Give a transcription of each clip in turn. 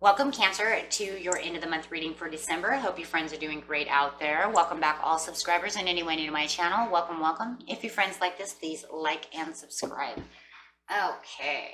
Welcome, Cancer, to your end of the month reading for December. I hope your friends are doing great out there. Welcome back, all subscribers and anyone new to my channel. Welcome, welcome. If your friends like this, please like and subscribe. Okay,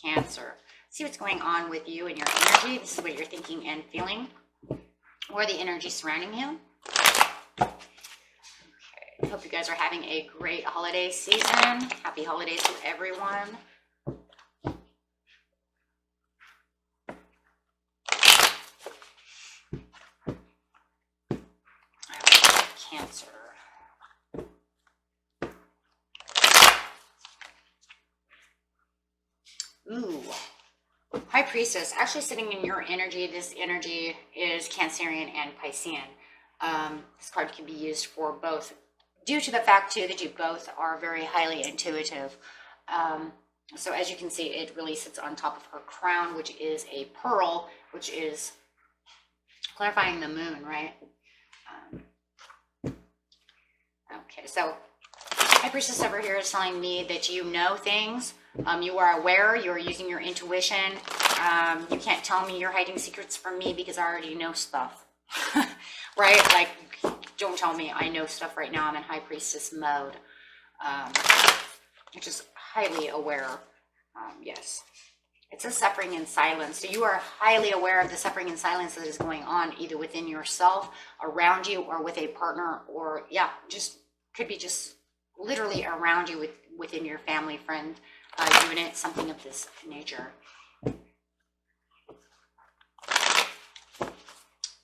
Cancer. See what's going on with you and your energy. This is what you're thinking and feeling, or the energy surrounding you. Okay, hope you guys are having a great holiday season. Happy holidays to everyone. Cancer. Ooh, High Priestess, actually sitting in your energy. This energy is Cancerian and Piscean. This card can be used for both, due to the fact too that you both are very highly intuitive. So as you can see, it really sits on top of her crown, which is a pearl, which is clarifying the moon, right? Okay, so High Priestess over here is telling me that you know things. You are aware. You are using your intuition. You can't tell me you're hiding secrets from me because I already know stuff. Right? Like, don't tell me I know stuff right now. I'm in High Priestess mode. Which is highly aware. Yes. It's a suffering in silence. So you are highly aware of the suffering in silence that is going on either within yourself, around you, or with a partner, or yeah, just could be just literally around you within your family, friend, unit, something of this nature.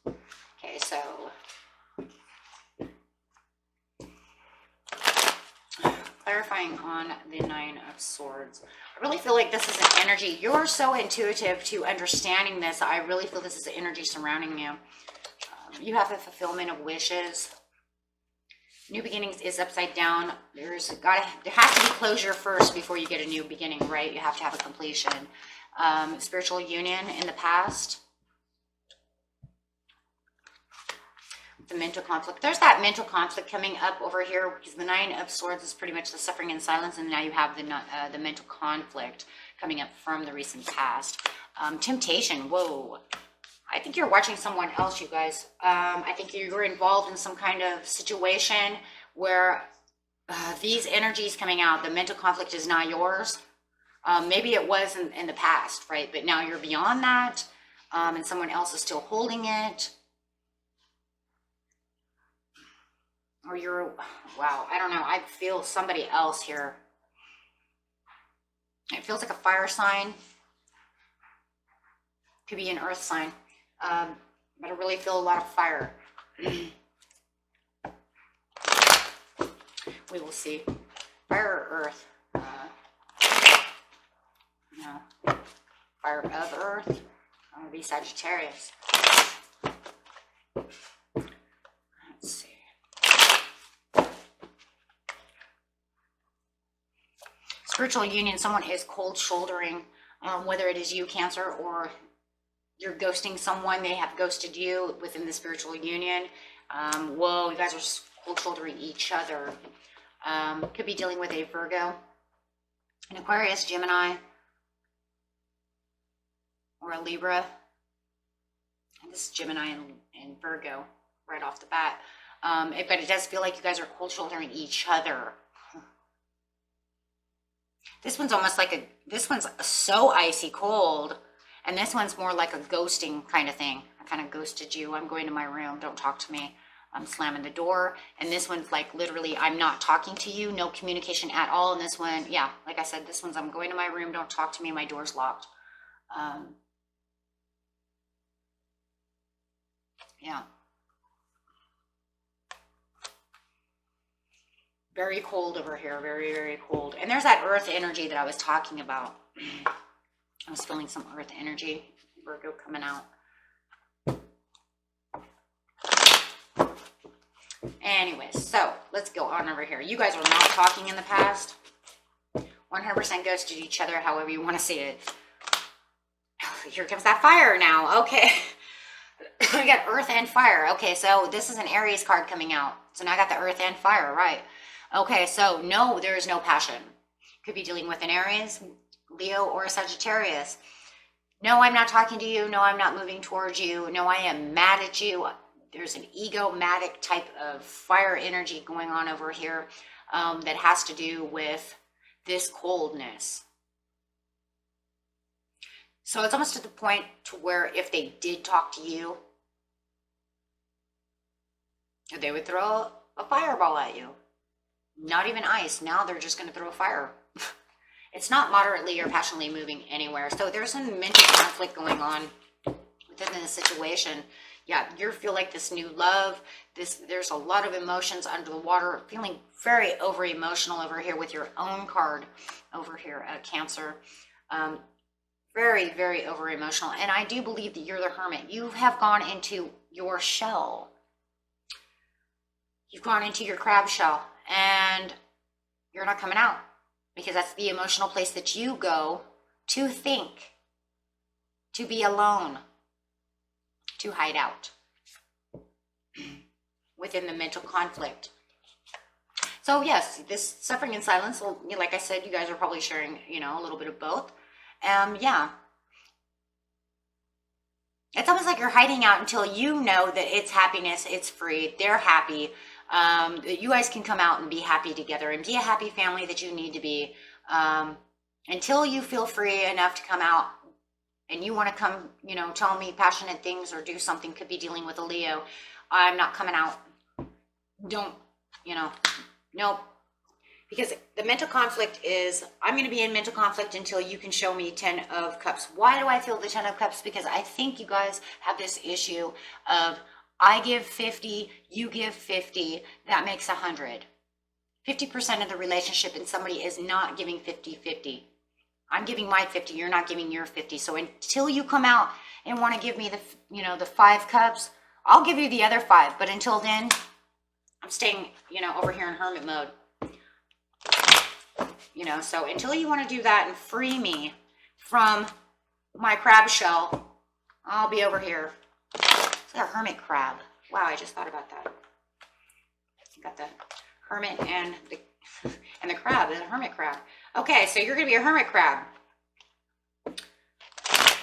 Okay, so clarifying on the Nine of Swords. I really feel like this is an energy. You're so intuitive to understanding this. I really feel this is the energy surrounding you. You have a fulfillment of wishes. New beginnings is upside down. There has to be closure first before you get a new beginning, right? You have to have a completion. Spiritual union in the past. The mental conflict. There's that mental conflict coming up over here because the Nine of Swords is pretty much the suffering in silence, and now you have the mental conflict coming up from the recent past. Temptation. Whoa. I think you're watching someone else, you guys. I think you're involved in some kind of situation where these energies coming out, the mental conflict is not yours. Maybe it was in the past, right? But now you're beyond that, and someone else is still holding it. Or you're, wow, I don't know. I feel somebody else here. It feels like a fire sign. Could be an earth sign. But I really feel a lot of fire. We will see. Fire or earth? No. Fire of earth. That would be Sagittarius. Let's see. Spiritual union. Someone is cold shouldering, whether it is you, Cancer, or you're ghosting someone. They have ghosted you within the spiritual union. Whoa, you guys are cold shouldering each other. Could be dealing with a Virgo, an Aquarius, Gemini, or a Libra. And this is Gemini and Virgo right off the bat. But it does feel like you guys are cold shouldering each other. This one's almost like this one's so icy cold. And this one's more like a ghosting kind of thing. I kind of ghosted you. I'm going to my room. Don't talk to me. I'm slamming the door. And this one's like literally, I'm not talking to you. No communication at all. And this one, yeah, like I said, this one's, I'm going to my room. Don't talk to me. My door's locked. Yeah. Very cold over here. Very, very cold. And there's that earth energy that I was talking about. I was feeling some earth energy, Virgo coming out. Anyways, so let's go on over here. You guys are not talking in the past. 100% ghosted each other, however you want to see it. Here comes that fire now. Okay. We got earth and fire. Okay, so this is an Aries card coming out. So now I got the earth and fire, right? Okay, so no, there is no passion. Could be dealing with an Aries, Leo, or a Sagittarius. No, I'm not talking to you. No, I'm not moving towards you. No, I am mad at you. There's an egomatic type of fire energy going on over here that has to do with this coldness. So it's almost to the point to where if they did talk to you, they would throw a fireball at you. Not even ice. Now they're just going to throw a fire. It's not moderately or passionately moving anywhere. So there's some mental conflict going on within the situation. Yeah, you feel like this new love. There's a lot of emotions under the water. Feeling very over emotional over here with your own card over here, Cancer. Very, very over emotional. And I do believe that you're the Hermit. You have gone into your shell. You've gone into your crab shell and you're not coming out, because that's the emotional place that you go to think, to be alone, to hide out within the mental conflict. So yes, this suffering in silence, like I said, you guys are probably sharing, a little bit of both. Yeah. It's almost like you're hiding out until you know that it's happiness, it's free, they're happy. You guys can come out and be happy together and be a happy family that you need to be, until you feel free enough to come out and you want to come, tell me passionate things or do something. Could be dealing with a Leo. I'm not coming out. Don't, nope. Because the mental conflict is, I'm going to be in mental conflict until you can show me 10 of Cups. Why do I feel the 10 of Cups? Because I think you guys have this issue of, I give 50, you give 50, that makes 100. 50% of the relationship, and somebody is not giving 50-50. I'm giving my 50, you're not giving your 50. So until you come out and want to give me the 5 cups, I'll give you the other 5. But until then, I'm staying, over here in hermit mode. So until you want to do that and free me from my crab shell, I'll be over here. It's a hermit crab. Wow, I just thought about that. Got the hermit and the crab, the hermit crab. Okay, so you're going to be a hermit crab.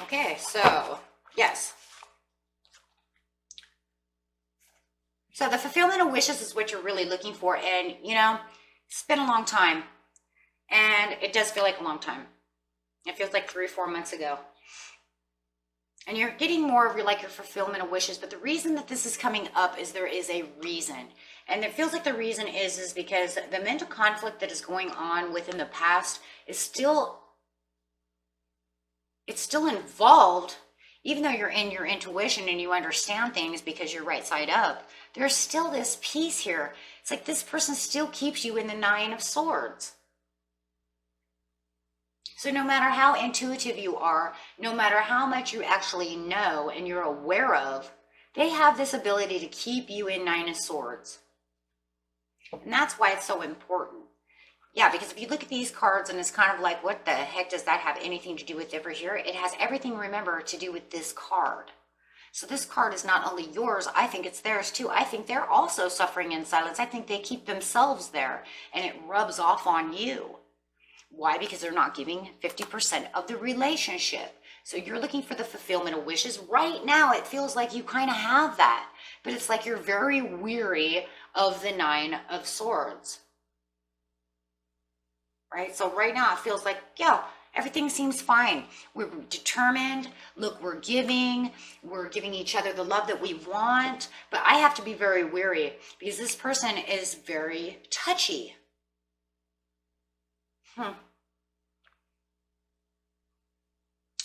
Okay, so yes. So the fulfillment of wishes is what you're really looking for. And, it's been a long time. And it does feel like a long time. It feels like 3 or 4 months ago. And you're getting more of your fulfillment of wishes. But the reason that this is coming up is there is a reason. And it feels like the reason is because the mental conflict that is going on within the past is still involved. Even though you're in your intuition and you understand things because you're right side up, there's still this piece here. It's like this person still keeps you in the 9 of Swords. So no matter how intuitive you are, no matter how much you actually know and you're aware of, they have this ability to keep you in 9 of Swords. And that's why it's so important. Yeah, because if you look at these cards and it's kind of like, what the heck does that have anything to do with over here? It has everything, remember, to do with this card. So this card is not only yours, I think it's theirs too. I think they're also suffering in silence. I think they keep themselves there and it rubs off on you. Why? Because they're not giving 50% of the relationship. So you're looking for the fulfillment of wishes. Right now, it feels like you kind of have that. But it's like you're very weary of the 9 of Swords. Right? So right now, it feels like, yeah, everything seems fine. We're determined. Look, we're giving each other the love that we want. But I have to be very weary because this person is very touchy.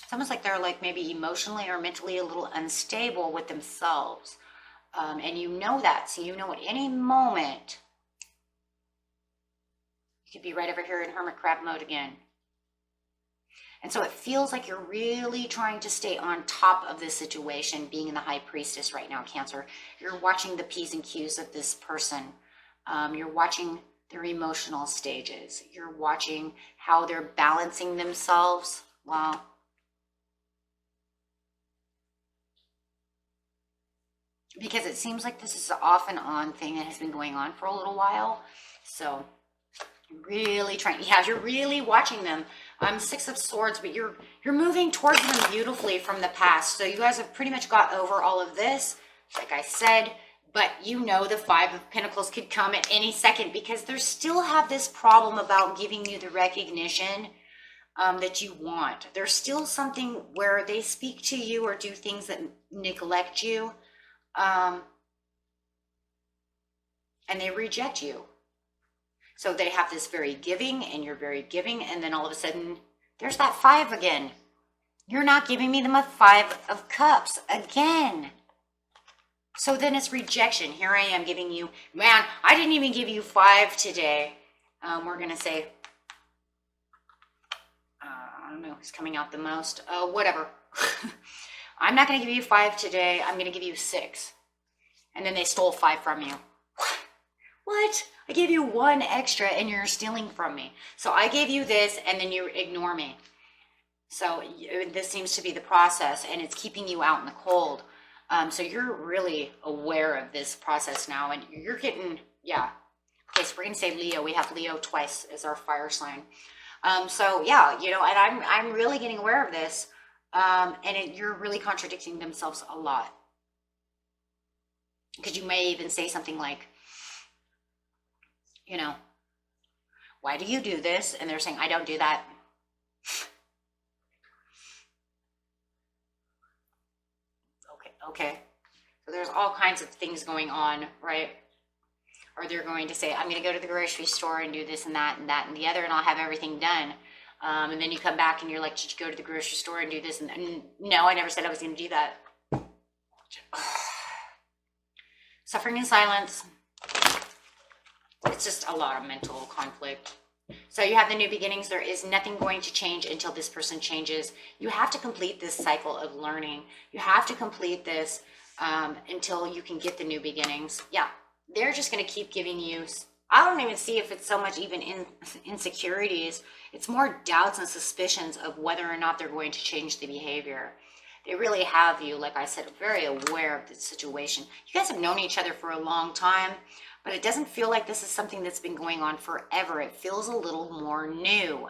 It's almost like they're maybe emotionally or mentally a little unstable with themselves. And you know that. So you know at any moment, you could be right over here in hermit crab mode again. And so it feels like you're really trying to stay on top of this situation, being in the high priestess right now, Cancer. You're watching the P's and Q's of this person. You're watching their emotional stages. You're watching how they're balancing themselves. Wow. Because it seems like this is an off and on thing that has been going on for a little while. So really trying, yeah, you're really watching them. Six of Swords, but you're moving towards them beautifully from the past. So you guys have pretty much got over all of this, like I said, but you know the Five of Pentacles could come at any second because they still have this problem about giving you the recognition that you want. There's still something where they speak to you or do things that neglect you, and they reject you. So they have this very giving, and you're very giving, and then all of a sudden, there's that five again. You're not giving me the Five of Cups again. So then it's rejection. Here I am giving you, man, I didn't even give you five today. We're going to say, I don't know who's coming out the most. Whatever. I'm not going to give you five today. I'm going to give you six. And then they stole five from you. What? I gave you one extra and you're stealing from me. So I gave you this and then you ignore me. So this seems to be the process and it's keeping you out in the cold. So you're really aware of this process now and you're getting, yeah. Okay, so we're going to say Leo. We have Leo twice as our fire sign. So yeah, you know, and I'm really getting aware of this. You're really contradicting themselves a lot. Because you may even say something like, you know, why do you do this? And they're saying, I don't do that. Okay. So there's all kinds of things going on, right? Or they're going to say, I'm going to go to the grocery store and do this and that and that and the other, and I'll have everything done. And then you come back and you're like, did you go to the grocery store and do this? And no, I never said I was going to do that. Suffering in silence. It's just a lot of mental conflict. So you have the new beginnings. There is nothing going to change until this person changes. You have to complete this cycle of learning. You have to complete this until you can get the new beginnings. Yeah, they're just going to keep giving you, I don't even see if it's so much even insecurities. It's more doubts and suspicions of whether or not they're going to change the behavior. They really have you, like I said, very aware of the situation. You guys have known each other for a long time, but it doesn't feel like this is something that's been going on forever. It feels a little more new.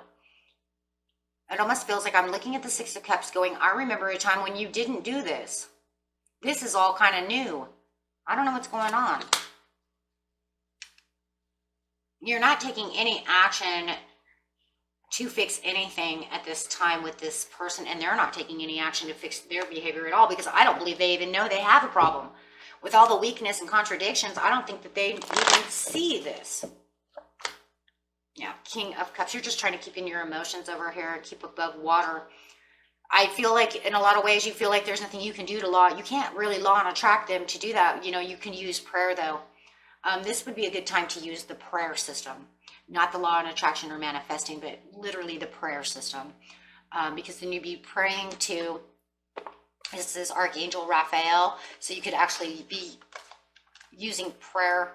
It almost feels like I'm looking at the Six of Cups going, I remember a time when you didn't do this. This is all kind of new. I don't know what's going on. You're not taking any action to fix anything at this time with this person, and they're not taking any action to fix their behavior at all, because I don't believe they even know they have a problem. With all the weakness and contradictions, I don't think that they even see this. Yeah, King of Cups. You're just trying to keep in your emotions over here, keep above water. I feel like in a lot of ways you feel like there's nothing you can do to law. You can't really law and attract them to do that. You know, you can use prayer though. This would be a good time to use the prayer system. Not the law and attraction or manifesting, but literally the prayer system. Because then you'd be praying to, this is Archangel Raphael. So you could actually be using prayer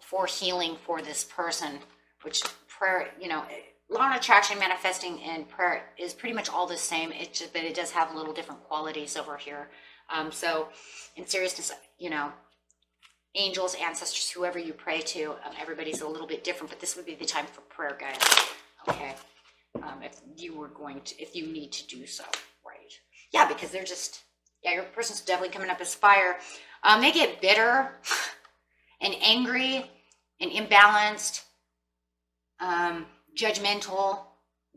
for healing for this person, which prayer, you know, law and attraction, manifesting, and prayer is pretty much all the same. But it does have little different qualities over here. So in seriousness, you know, angels, ancestors, whoever you pray to, everybody's a little bit different, but this would be the time for prayer, guys. Okay. If you were going to, if you need to do so, right? Yeah, because they're just, yeah, your person's definitely coming up as fire. They get bitter and angry and imbalanced, judgmental,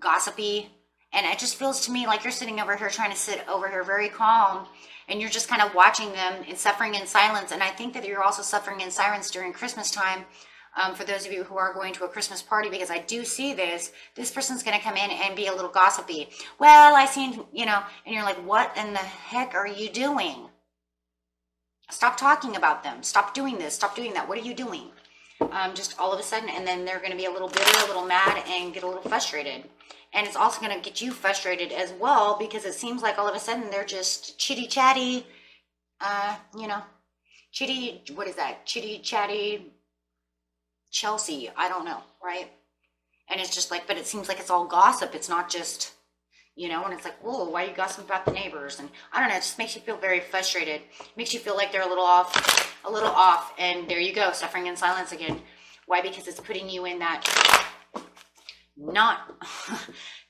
gossipy. And it just feels to me like you're sitting over here trying to sit over here very calm, and you're just kind of watching them and suffering in silence. And I think that you're also suffering in silence during Christmas time. For those of you who are going to a Christmas party, because I do see this person's going to come in and be a little gossipy. Well, I seen, you know, and you're like, what in the heck are you doing? Stop talking about them. Stop doing this. Stop doing that. What are you doing? Just all of a sudden, and then they're going to be a little bitter, a little mad, and get a little frustrated. And it's also going to get you frustrated as well, because it seems like all of a sudden they're just chitty-chatty, you know, what is that? Chitty-chatty Chelsea, I don't know, right? And it's just like, but it seems like it's all gossip. It's not just, you know, and it's like, whoa, why are you gossiping about the neighbors? And I don't know, it just makes you feel very frustrated. Makes you feel like they're a little off, and there you go, suffering in silence again. Why? Because it's putting you in that not,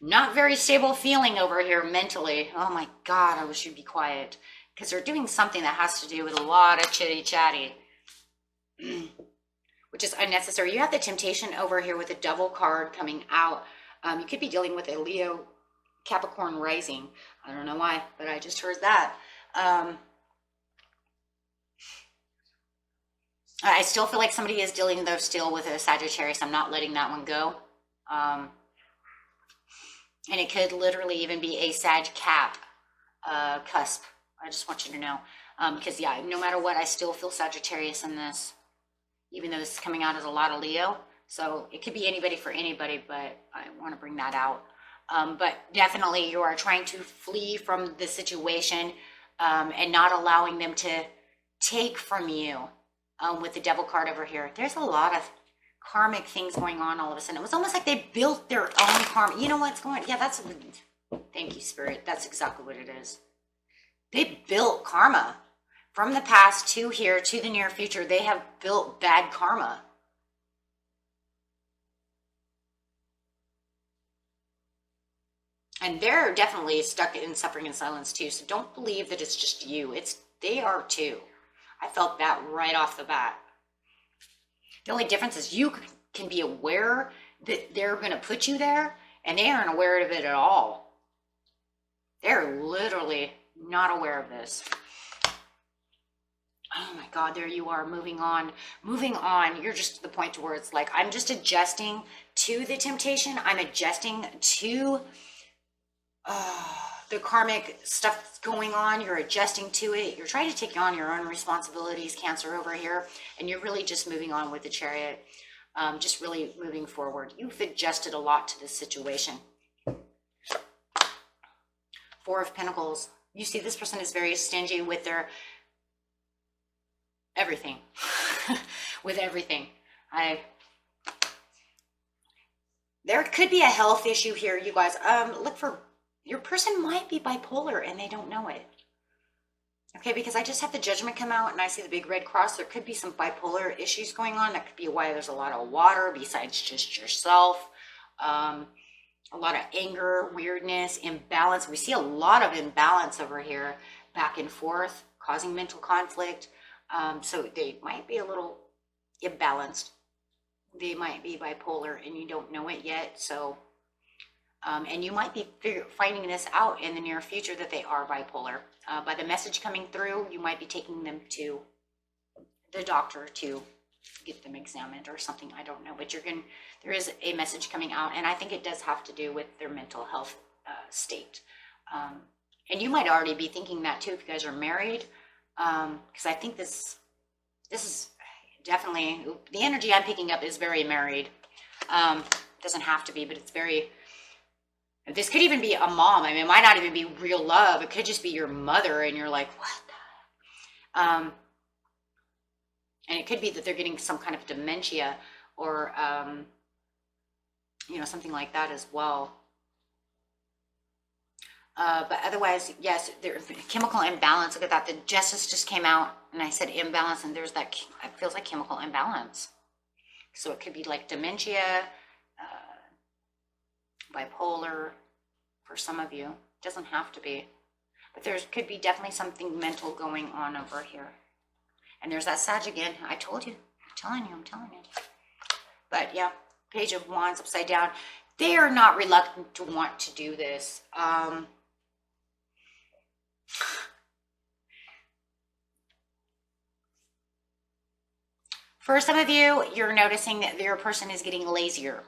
not very stable feeling over here mentally. Oh my God, I wish you'd be quiet. Because they're doing something that has to do with a lot of chitty chatty, which is unnecessary. You have the temptation over here with a double card coming out. You could be dealing with a Leo Capricorn rising. I don't know why, but I just heard that. I still feel like somebody is dealing though still with a Sagittarius. I'm not letting that one go. And it could literally even be a Sag Cap cusp. I just want you to know. Because yeah, no matter what, I still feel Sagittarius in this, even though this is coming out as a lot of Leo. So it could be anybody for anybody, but I want to bring that out. But definitely you are trying to flee from the situation and not allowing them to take from you with the devil card over here. There's a lot of karmic things going on all of a sudden. It was almost like they built their own karma. You know what's going on? Yeah, that's, thank you, Spirit. That's exactly what it is. They built karma from the past to here to the near future. They have built bad karma. And they're definitely stuck in suffering and silence too. So don't believe that it's just you. They are too. I felt that right off the bat. The only difference is you can be aware that they're going to put you there, and they aren't aware of it at all. They're literally not aware of this. Oh my God, there you are, moving on. Moving on. You're just to the point to where it's like, I'm just adjusting to the temptation. I'm adjusting to the karmic stuff that's going on. You're adjusting to it. You're trying to take on your own responsibilities, Cancer, over here. And you're really just moving on with the Chariot. Just really moving forward. You've adjusted a lot to this situation. Four of Pentacles. You see this person is very stingy with their everything. With everything. There could be a health issue here, you guys. Look for, your person might be bipolar and they don't know it. Okay, because I just have the Judgment come out and I see the big red cross. There could be some bipolar issues going on. That could be why there's a lot of water besides just yourself. A lot of anger, weirdness, imbalance. We see a lot of imbalance over here, back and forth, causing mental conflict. So they might be a little imbalanced. They might be bipolar and you don't know it yet. So, and you might be finding this out in the near future that they are bipolar. By the message coming through, you might be taking them to the doctor to get them examined or something. I don't know, but there is a message coming out, and I think it does have to do with their mental health state. And you might already be thinking that too if you guys are married, because I think this is definitely, the energy I'm picking up is very married. Doesn't have to be, but it's very, this could even be a mom. I mean, it might not even be real love. It could just be your mother and you're like, what? And it could be that they're getting some kind of dementia or, something like that as well. But otherwise, yes, there's chemical imbalance. Look at that. The Justice just came out and I said imbalance, and there's that, it feels like chemical imbalance. So it could be like dementia, bipolar for some of you. It doesn't have to be. But there could be definitely something mental going on over here. And there's that Sag again. I told you. I'm telling you. But yeah, Page of Wands upside down. They are not reluctant to want to do this. For some of you, you're noticing that your person is getting lazier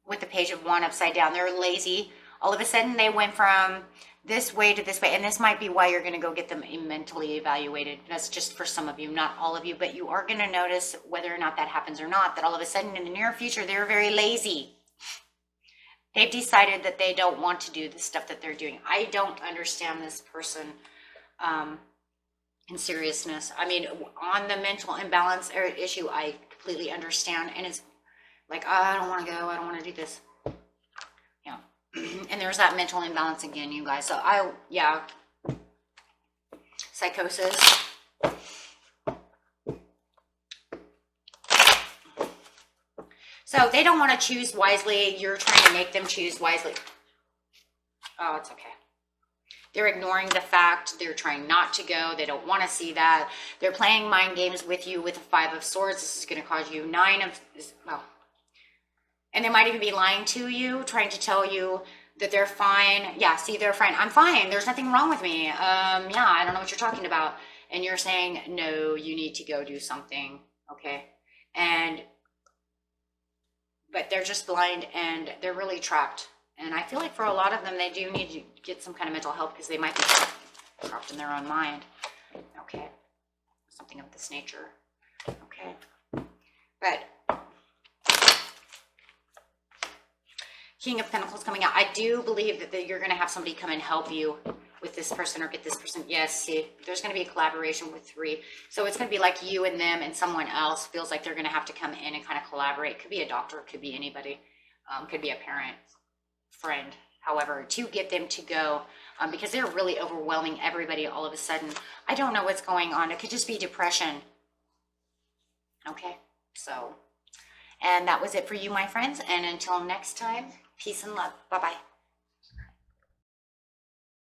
with the Page of Wands upside down. They're lazy. All of a sudden, they went from this way to this way. And this might be why you're going to go get them mentally evaluated. That's just for some of you, not all of you. But you are going to notice, whether or not that happens or not, that all of a sudden in the near future, they're very lazy. They've decided that they don't want to do the stuff that they're doing. I don't understand this person in seriousness. I mean, on the mental imbalance issue, I completely understand. And it's like, oh, I don't want to go. I don't want to do this. Yeah. And there's that mental imbalance again, you guys. So psychosis. So they don't want to choose wisely. You're trying to make them choose wisely. Oh, it's okay. They're ignoring the fact. They're trying not to go. They don't want to see that. They're playing mind games with you with a 5 of Swords. This is going to cause you 9 of, well, and they might even be lying to you, trying to tell you that they're fine. Yeah, see, they're fine. I'm fine. There's nothing wrong with me. Yeah, I don't know what you're talking about. And you're saying, no, you need to go do something. Okay. But they're just blind and they're really trapped. And I feel like for a lot of them, they do need to get some kind of mental help because they might be trapped in their own mind. Okay. Something of this nature. Okay. But King of Pentacles coming out. I do believe that you're going to have somebody come and help you with this person or get this person. Yes, see, there's going to be a collaboration with 3. So it's going to be like you and them and someone else. Feels like they're going to have to come in and kind of collaborate. Could be a doctor, could be anybody. Could be a parent, friend, however, to get them to go because they're really overwhelming everybody all of a sudden. I don't know what's going on. It could just be depression. Okay, so, and that was it for you, my friends. And until next time, peace and love. Bye-bye.